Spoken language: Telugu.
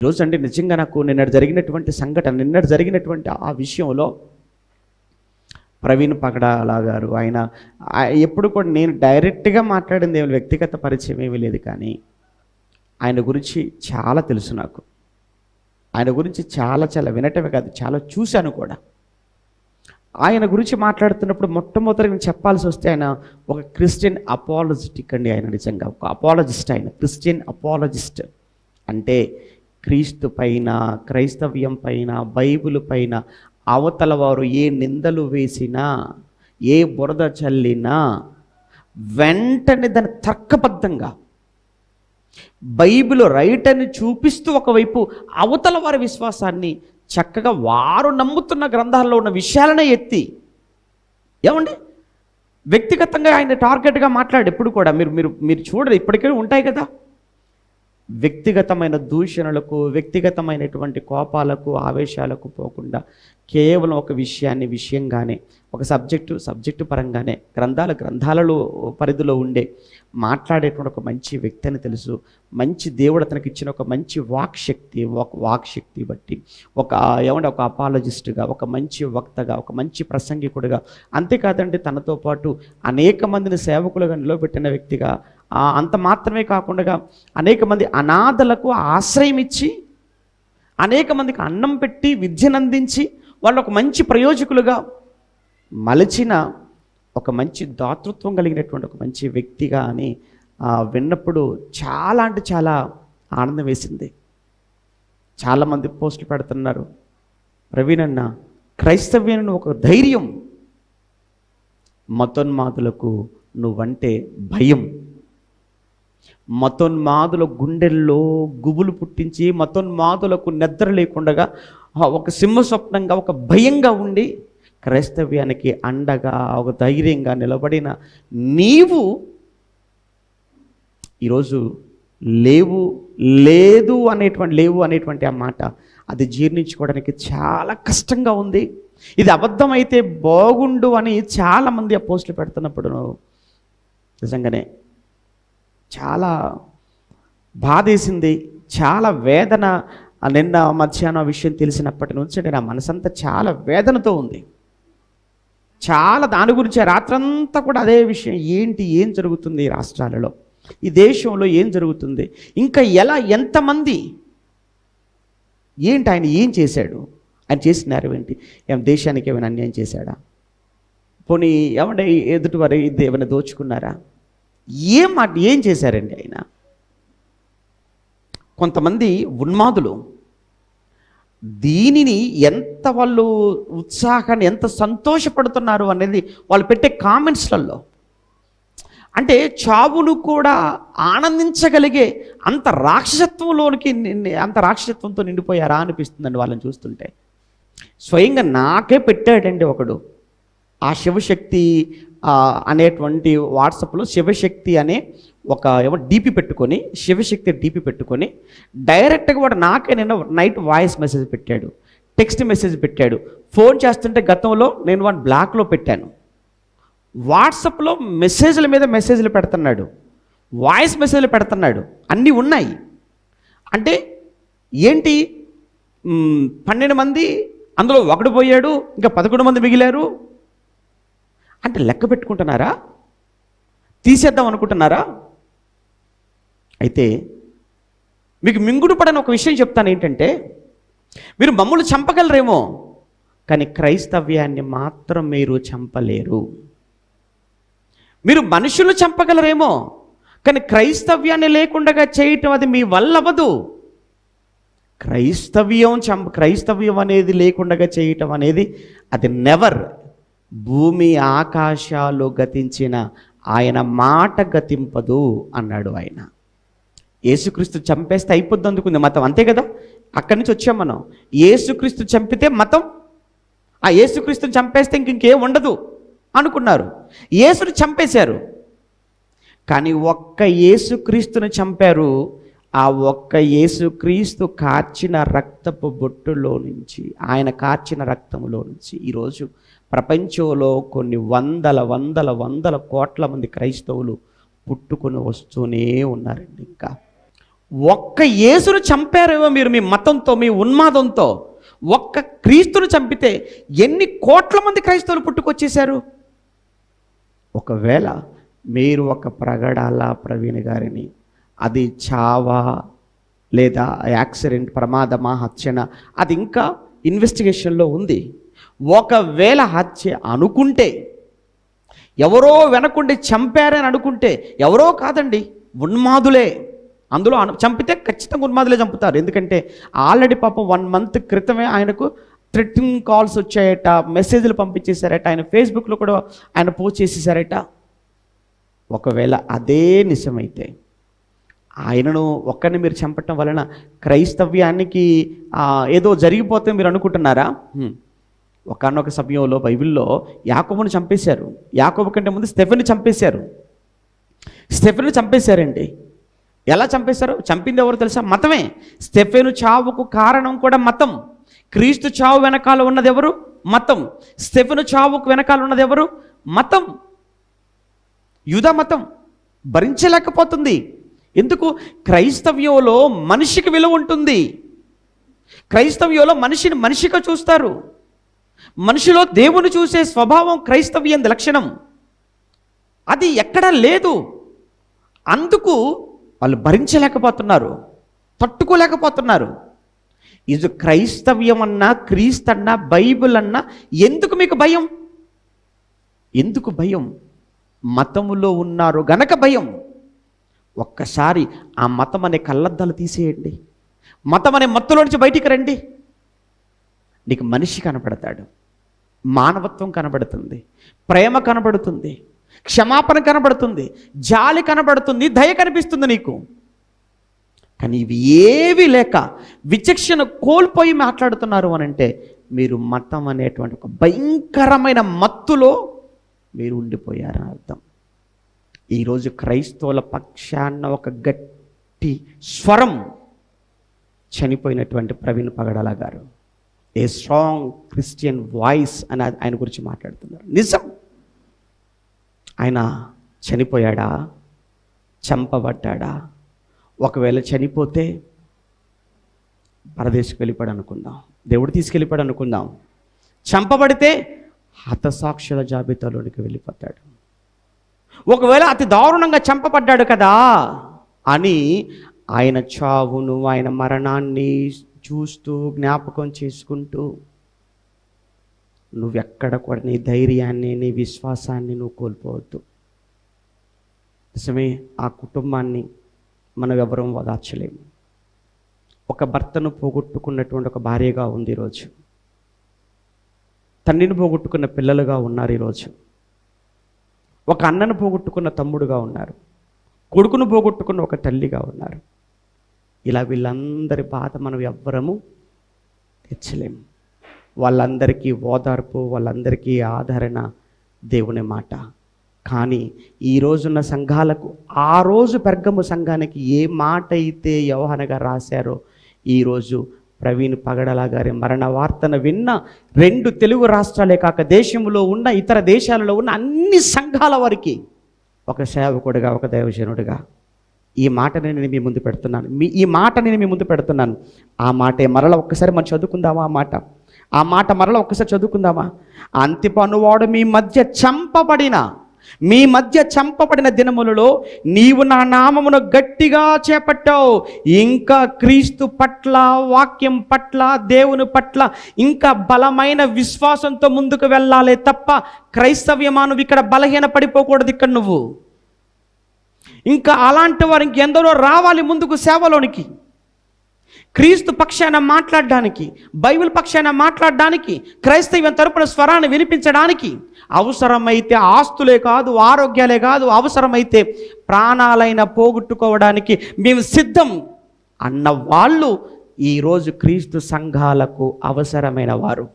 ఈరోజు అంటే నిజంగా నాకు నిన్నటి జరిగినటువంటి ఆ విషయంలో ప్రవీణ్ పగడాల గారు ఎప్పుడు కూడా నేను డైరెక్ట్గా మాట్లాడింది ఏమి వ్యక్తిగత పరిచయం ఏమీ లేదు, కానీ ఆయన గురించి చాలా తెలుసు నాకు. ఆయన గురించి చాలా చాలా వినటమే కాదు, చాలా చూశాను కూడా. ఆయన గురించి మాట్లాడుతున్నప్పుడు మొట్టమొదటి నేను చెప్పాల్సి వస్తే ఆయన ఒక క్రిస్టియన్ అపాలజిస్టిక్ అండి. ఆయన నిజంగా ఒక అపాలజిస్ట్. ఆయన క్రిస్టియన్ అపాలజిస్ట్ అంటే క్రీస్తు పైన, క్రైస్తవ్యం పైన, బైబిల్ పైన అవతల వారు ఏ నిందలు వేసినా, ఏ బురద చల్లినా వెంటనే దాన్ని తర్కబద్ధంగా బైబిల్ రైట్ అని చూపిస్తూ ఒకవైపు అవతల వారి విశ్వాసాన్ని చక్కగా వారు నమ్ముతున్న గ్రంథాల్లో ఉన్న విషయాలనే ఎత్తి ఏమండి వ్యక్తిగతంగా ఆయన టార్గెట్గా మాట్లాడు. ఎప్పుడు కూడా మీరు చూడరు, ఇప్పటికే ఉంటాయి కదా, వ్యక్తిగతమైన దూషణలకు, వ్యక్తిగతమైనటువంటి కోపాలకు, ఆవేశాలకు పోకుండా కేవలం ఒక విషయాన్ని విషయంగానే, ఒక సబ్జెక్టు పరంగానే, గ్రంథాలలో పరిధిలో ఉండే మాట్లాడేటువంటి ఒక మంచి వ్యక్తి అని తెలుసు. మంచి దేవుడు అతనికి ఇచ్చిన ఒక మంచి వాక్శక్తి బట్టి ఒక అపాలజిస్ట్గా, ఒక మంచి వక్తగా, ఒక మంచి ప్రసంగికుడిగా, అంతేకాదండి తనతో పాటు అనేక మందిని సేవకులుగా నిలబెట్టిన వ్యక్తిగా, అంత మాత్రమే కాకుండా అనేక మంది అనాథలకు ఆశ్రయం ఇచ్చి, అనేక మందికి అన్నం పెట్టి, విద్యనందించి వాళ్ళు ఒక మంచి ప్రయోజకులుగా మలచిన ఒక మంచి దాతృత్వం కలిగినటువంటి ఒక మంచి వ్యక్తిగా అని విన్నప్పుడు చాలా అంటే చాలా ఆనందం వేసింది. చాలామంది పోస్టులు పెడుతున్నారు, ప్రవీణ్ అన్న క్రైస్తవ్యాన్ని ఒక ధైర్యం, మతోన్మాదులకు నువ్వంటే భయం, మతోన్మాదుల గుండెల్లో గుబులు పుట్టించి, మతోన్మాదులకు నిద్ర లేకుండా ఒక సింహస్వప్నంగా, ఒక భయంగా ఉండి క్రైస్తవ్యానికి అండగా, ఒక ధైర్యంగా నిలబడిన నీవు ఈరోజు లేవు అనేటువంటి ఆ మాట అది జీర్ణించుకోవడానికి చాలా కష్టంగా ఉంది. ఇది అబద్ధమైతే బాగుండు అని చాలామంది ఆ పోస్టులు పెడుతున్నప్పుడు నిజంగానే చాలా బాధేసింది, చాలా వేదన. నిన్న మధ్యాహ్నం విషయం తెలిసినప్పటి నుంచి నా మనసంతా చాలా వేదనతో ఉంది. చాలా దాని గురించి రాత్రంతా కూడా అదే విషయం, ఏం జరుగుతుంది ఈ రాష్ట్రాలలో, ఈ దేశంలో ఏం జరుగుతుంది, ఇంకా ఎంతమంది, ఆయన ఏం చేశాడు, ఆయన చేసినారు ఏంటి, దేశానికి ఏమైనా అన్యాయం చేశాడా, పోనీ ఎదుటి వారు ఏమైనా దోచుకున్నారా, ఏం చేశారండి ఆయన. కొంతమంది ఉన్మాదులు దీనిని ఎంత వాళ్ళు ఉత్సాహాన్ని, ఎంత సంతోషపడుతున్నారు అనేది వాళ్ళు పెట్టే కామెంట్స్లలో, అంటే చావును కూడా ఆనందించగలిగే అంత రాక్షసత్వంతో నిండిపోయారా అనిపిస్తుందండి వాళ్ళని చూస్తుంటే. స్వయంగా నాకే పెట్టాడండి ఒకడు, ఆ శివశక్తి అనేటువంటి వాట్సాప్లో శివశక్తి అనే ఒక డీపీ పెట్టుకొని, శివశక్తి డీపీ పెట్టుకొని డైరెక్ట్గా వాడు నాకే నిన్న నైట్ వాయిస్ మెసేజ్ పెట్టాడు, టెక్స్ట్ మెసేజ్ పెట్టాడు. ఫోన్ చేస్తుంటే గతంలో నేను వాడిని బ్లాక్లో పెట్టాను, వాట్సాప్లో మెసేజ్ల మీద మెసేజ్లు పెడుతున్నాడు, వాయిస్ మెసేజ్లు పెడుతున్నాడు, అన్నీ ఉన్నాయి. అంటే ఏంటి, 12 మంది, అందులో ఒకడు పోయాడు, ఇంకా 11 మంది మిగిలారు అంటే లెక్క పెట్టుకుంటున్నారా, తీసేద్దాం అనుకుంటున్నారా? అయితే మీకు మింగుడు పడని ఒక విషయం చెప్తాను, ఏంటంటే మీరు మమ్మల్ని చంపగలరేమో, కానీ క్రైస్తవ్యాన్ని మాత్రం మీరు చంపలేరు. మీరు మనుషులు చంపగలరేమో, కానీ క్రైస్తవ్యాన్ని లేకుండా చేయటం అది మీ వల్ల అవ్వదు. క్రైస్తవ్యం అనేది లేకుండా చేయటం అనేది అది నెవర్. భూమి ఆకాశాలు గతించిన ఆయన మాట గతింపదు అన్నాడు ఆయన. యేసుక్రీస్తు చంపేస్తే అయిపోద్ది అందుకుంది మతం, అంతే కదా. అక్కడి నుంచి వచ్చాం మనం. యేసుక్రీస్తు చంపితే మతం, ఆ యేసుక్రీస్తుని చంపేస్తే ఇంకేం ఉండదు అనుకున్నారు. యేసుని చంపేశారు, కానీ ఒక్క యేసుక్రీస్తుని చంపారు. ఆ ఒక్క యేసుక్రీస్తు కార్చిన రక్తపు బొట్టులో నుంచి, ఆయన కార్చిన రక్తములో నుంచి ఈరోజు ప్రపంచంలో కొన్ని వందల కోట్ల మంది క్రైస్తవులు పుట్టుకొని వస్తూనే ఉన్నారండి. ఇంకా ఒక్క యేసును చంపారేమో మీరు మీ మతంతో, మీ ఉన్మాదంతో. ఒక్క క్రీస్తును చంపితే ఎన్ని కోట్ల మంది క్రైస్తవులు పుట్టుకొచ్చేశారు. ఒకవేళ మీరు ఒక ప్రగడాల ప్రవీణ్ గారిని, అది చావా లేదా యాక్సిడెంట్, ప్రమాదమా, హత్యన, అది ఇంకా ఇన్వెస్టిగేషన్లో ఉంది. ఒకవేళ హత్య అనుకుంటే, ఎవరో వెనకుండి చంపారని అనుకుంటే, ఎవరో కాదండి, ఉన్మాదులే. అందులో చంపితే ఖచ్చితంగా ఉన్మాదులే చంపుతారు. ఎందుకంటే ఆల్రెడీ పాపం 1 మంత్ క్రితమే ఆయనకు థ్రెటనింగ్ కాల్స్ వచ్చాయట, మెసేజ్లు పంపించేశారట, ఆయన ఫేస్బుక్లో కూడా ఆయన పోస్ట్ చేసేసారట. ఒకవేళ అదే నిజమైతే ఆయనను ఒక్కరిని మీరు చంపటం వలన క్రైస్తవ్యానికి ఏదో జరిగిపోతే మీరు అనుకుంటున్నారా? ఒకానొక సమయంలో బైబిల్లో యాకోబుని చంపేశారు. యాకోబు కంటే ముందు స్టెఫెను చంపేశారు. స్టెఫెను చంపేశారండి. ఎలా చంపేశారు? చంపింది ఎవరు తెలుసా? మతమే. స్టెఫెను చావుకు కారణం కూడా మతం. క్రీస్తు చావు వెనకాల ఉన్నది ఎవరు? మతం. స్టెఫెను చావుకు వెనకాల ఉన్నది ఎవరు? మతం. యూదా మతం భరించలేకపోతుంది. ఎందుకు? క్రైస్తవ్యంలో మనిషికి విలువ ఉంటుంది. క్రైస్తవ్యంలో మనిషిని మనిషిగా చూస్తారు. మనిషిలో దేవుని చూసే స్వభావం క్రైస్తవ్యం లక్షణం. అది ఎక్కడా లేదు. అందుకు వాళ్ళు భరించలేకపోతున్నారు, తట్టుకోలేకపోతున్నారు. ఇది క్రైస్తవ్యం అన్నా, క్రీస్తు అన్నా, బైబిల్ అన్నా ఎందుకు మీకు భయం? ఎందుకు భయం? మతములో ఉన్నారు గనక భయం. ఒక్కసారి ఆ మతం అనే కళ్ళద్దాలు తీసేయండి. మతం అనే మత్తులో నుంచి బయటికి రండి. నీకు మనిషి కనపడతాడు, మానవత్వం కనబడుతుంది, ప్రేమ కనబడుతుంది, క్షమాపణ కనబడుతుంది, జాలి కనబడుతుంది, దయ కనిపిస్తుంది నీకు. కానీ ఇవి ఏవి లేక విచక్షణ కోల్పోయి మాట్లాడుతున్నారు అనంటే మీరు మతం అనేటువంటి ఒక భయంకరమైన మత్తులో మీరు ఉండిపోయారని అర్థం. ఈరోజు క్రైస్తవుల పక్షాన ఒక గట్టి స్వరం చనిపోయినటువంటి ప్రవీణ్ పగడాల గారు, ఏ స్ట్రాంగ్ క్రిస్టియన్ వాయిస్ అని ఆయన గురించి మాట్లాడుతున్నారు. నిజం. ఆయన చనిపోయాడా? చంపబడ్డా? ఒకవేళ చనిపోతే పరదేశకు వెళ్ళిపోయాడు అనుకుందాం, దేవుడు తీసుకెళ్ళిపోయాడు అనుకుందాం. చంపబడితే హతసాక్షుల జాబితాలోనికి వెళ్ళిపోతాడు. ఒకవేళ అతి దారుణంగా చంపబడ్డాడు కదా అని ఆయన చావును, ఆయన మరణాన్ని చూస్తూ జ్ఞాపకం చేసుకుంటూ నువ్వెక్కడ కూడా నీ ధైర్యాన్ని, నీ విశ్వాసాన్ని నువ్వు కోల్పోవద్దు. నిజమే, ఆ కుటుంబాన్ని మనం ఎవరూ ఓదార్చలేము. ఒక భర్తను పోగొట్టుకున్నటువంటి ఒక భార్యగా ఉంది ఈరోజు. తండ్రిని పోగొట్టుకున్న పిల్లలుగా ఉన్నారు ఈరోజు. ఒక అన్నను పోగొట్టుకున్న తమ్ముడుగా ఉన్నారు. కొడుకును పోగొట్టుకున్న ఒక తల్లిగా ఉన్నారు. ఇలా వీళ్ళందరి బాధ మనం ఎవ్వరము తెచ్చలేము. వాళ్ళందరికీ ఓదార్పు, వాళ్ళందరికీ ఆదరణ దేవుని మాట. కానీ ఈ రోజున్న సంఘాలకు, ఆ రోజు పెర్గము సంఘానికి ఏ మాట అయితే యోహాను గారు రాశారో, ఈరోజు ప్రవీణ్ పగడాల గారి మరణ వార్తను విన్న 2 తెలుగు రాష్ట్రాలే కాక దేశంలో ఉన్న ఇతర దేశాలలో ఉన్న అన్ని సంఘాల వారికి ఒక సేవకుడిగా, ఒక దైవజనుడిగా ఈ మాటని నేను మీ ముందు పెడుతున్నాను. ఈ మాట నేను మీ ముందు పెడుతున్నాను. ఆ మాటే మరలా ఒక్కసారి మనం చదువుకుందామా? ఆ మాట మరలా ఒక్కసారి చదువుకుందామా? అంతిపనువాడు మీ మధ్య చంపబడిన దినములలో నీవు నా నామమును గట్టిగా చేపట్టావు. ఇంకా క్రీస్తు పట్ల, వాక్యం పట్ల, దేవుని పట్ల ఇంకా బలమైన విశ్వాసంతో ముందుకు వెళ్ళాలి తప్ప క్రైస్తవ్యమాను ఇక్కడ బలహీన పడిపోకూడదు. ఇక్కడ నువ్వు ఇంకా అలాంటి వారు ఇంకెందరో రావాలి ముందుకు సేవలోనికి, క్రీస్తు పక్షాన మాట్లాడడానికి, బైబిల్ పక్షాన మాట్లాడడానికి, క్రైస్తవ్యం తరపున స్వరాన్ని వినిపించడానికి. అవసరమైతే ఆస్తులే కాదు, ఆరోగ్యాలే కాదు, అవసరమైతే ప్రాణాలైన పోగొట్టుకోవడానికి మేము సిద్ధం అన్న వాళ్ళు ఈరోజు క్రీస్తు సంఘాలకు అవసరమైన వారు.